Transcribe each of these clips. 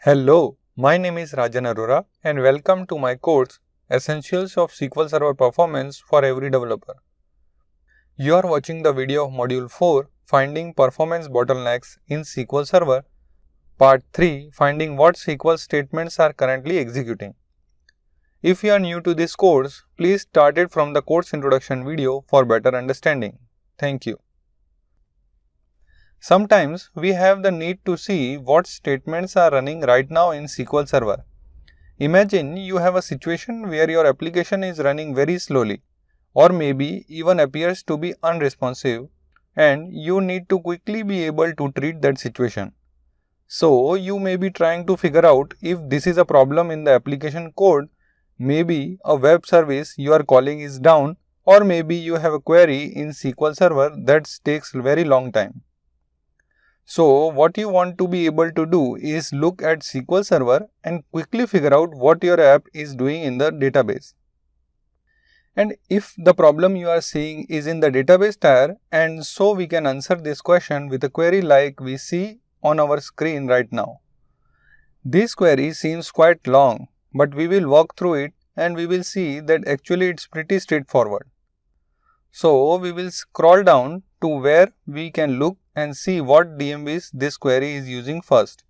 Hello, my name is Rajan Arora and welcome to my course Essentials of SQL Server Performance for Every Developer. You are watching the video of Module 4 Finding Performance Bottlenecks in SQL Server, Part 3 Finding what SQL statements are currently executing. If you are new to this course, please start it from the course introduction video for better understanding. Thank you. Sometimes we have the need to see what statements are running right now in SQL Server. Imagine you have a situation where your application is running very slowly or maybe even appears to be unresponsive and you need to quickly be able to treat that situation. So you may be trying to figure out if this is a problem in the application code, maybe a web service you are calling is down, or maybe you have a query in SQL Server that takes very long time. So what you want to be able to do is look at SQL Server and quickly figure out what your app is doing in the database. And if the problem you are seeing is in the database tier, and so we can answer this question with a query like we see on our screen right now. This query seems quite long, but we will walk through it and we will see that actually it's pretty straightforward. So we will scroll down to where we can look and see what DMVs this query is using first.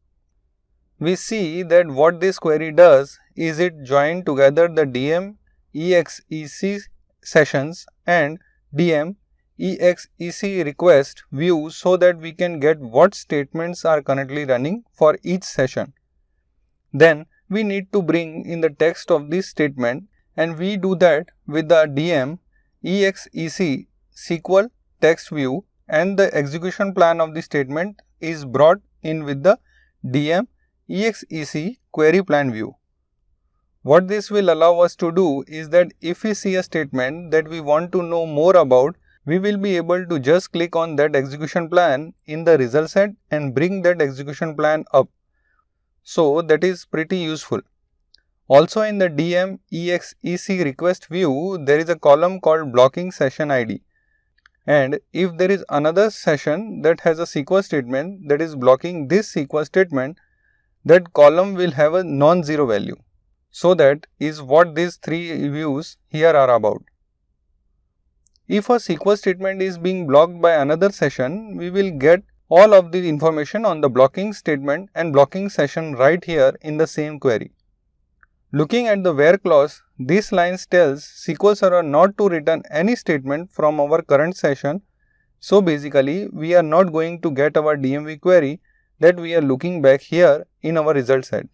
We see that what this query does is it joins together the DM exec sessions and DM exec request views so that we can get what statements are currently running for each session. Then we need to bring in the text of this statement, and we do that with the DM exec SQL text view, and the execution plan of the statement is brought in with the DM exec query plan view. What this will allow us to do is that if we see a statement that we want to know more about, we will be able to just click on that execution plan in the result set and bring that execution plan up. So that is pretty useful. Also in the DM exec request view, there is a column called blocking session ID. And if there is another session that has a SQL statement that is blocking this SQL statement, that column will have a non-zero value. So that is what these three views here are about. If a SQL statement is being blocked by another session, we will get all of the information on the blocking statement and blocking session right here in the same query. Looking at the where clause, this line tells SQL Server not to return any statement from our current session. So basically, we are not going to get our DMV query that we are looking back here in our result set.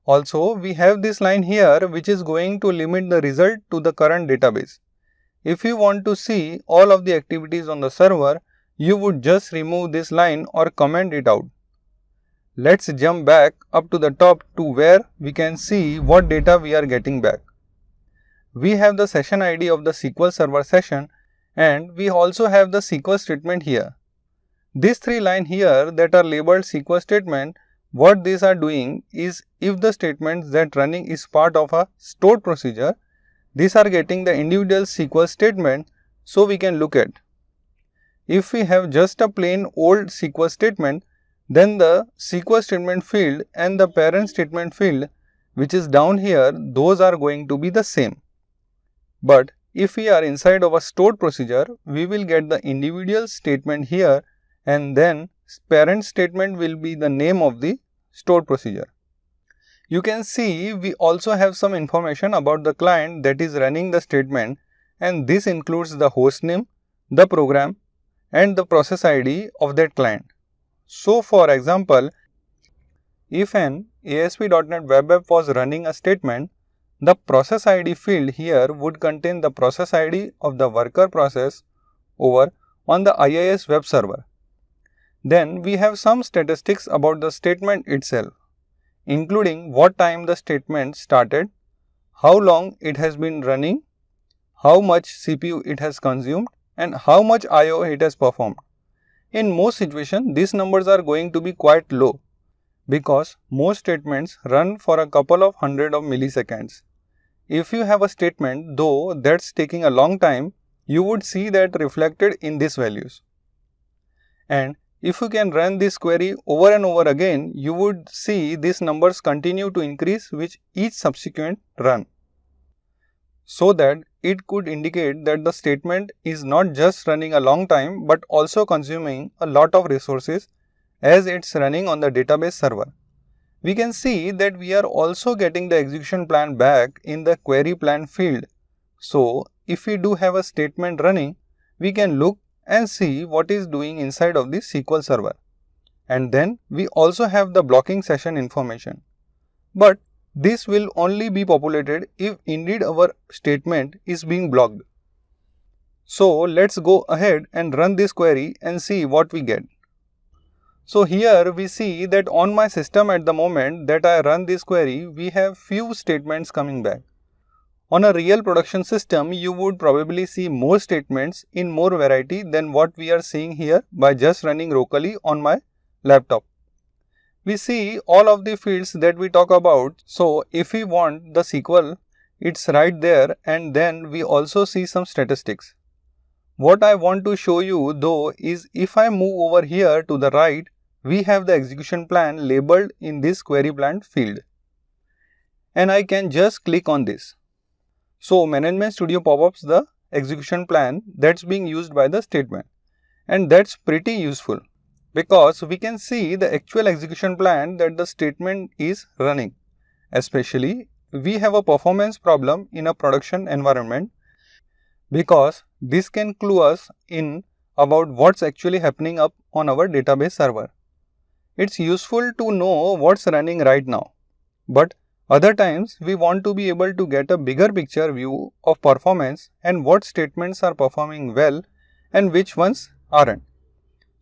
Also, we have this line here which is going to limit the result to the current database. If you want to see all of the activities on the server, you would just remove this line or comment it out. Let's jump back up to the top to where we can see what data we are getting back. We have the session ID of the SQL Server session, and we also have the SQL statement here. These three lines here that are labeled SQL statement, what these are doing is if the statements that running is part of a stored procedure, these are getting the individual SQL statement so we can look at. If we have just a plain old SQL statement, then the SQL statement field and the parent statement field which is down here, those are going to be the same. But if we are inside of a stored procedure, we will get the individual statement here, and then parent statement will be the name of the stored procedure. You can see we also have some information about the client that is running the statement, and this includes the host name, the program, and the process ID of that client. So for example, if an ASP.NET Web App was running a statement, the process ID field here would contain the process ID of the worker process over on the IIS web server. Then we have some statistics about the statement itself, including what time the statement started, how long it has been running, how much CPU it has consumed, and how much I/O it has performed. In most situations, these numbers are going to be quite low because most statements run for a couple of hundred of milliseconds. If you have a statement though that's taking a long time, you would see that reflected in these values. And if you can run this query over and over again, you would see these numbers continue to increase with each subsequent run. So that it could indicate that the statement is not just running a long time but also consuming a lot of resources as it's running on the database server. We can see that we are also getting the execution plan back in the query plan field. So if we do have a statement running, we can look and see what is doing inside of the SQL server. And then we also have the blocking session information. But this will only be populated if indeed our statement is being blocked. So let's go ahead and run this query and see what we get. So here we see that on my system at the moment that I run this query, we have few statements coming back. On a real production system, you would probably see more statements in more variety than what we are seeing here by just running locally on my laptop. We see all of the fields that we talk about. So if we want the SQL, it's right there, and then we also see some statistics. What I want to show you though is if I move over here to the right, we have the execution plan labeled in this query plan field. And I can just click on this. So Management Studio pop-ups the execution plan that's being used by the statement. And that's pretty useful, because we can see the actual execution plan that the statement is running. Especially, we have a performance problem in a production environment, because this can clue us in about what's actually happening up on our database server. It's useful to know what's running right now, but other times we want to be able to get a bigger picture view of performance and what statements are performing well and which ones aren't.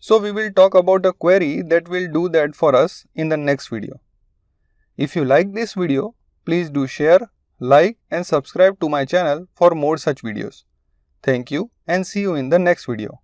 So we will talk about a query that will do that for us in the next video. If you like this video, please do share, like and subscribe to my channel for more such videos. Thank you and see you in the next video.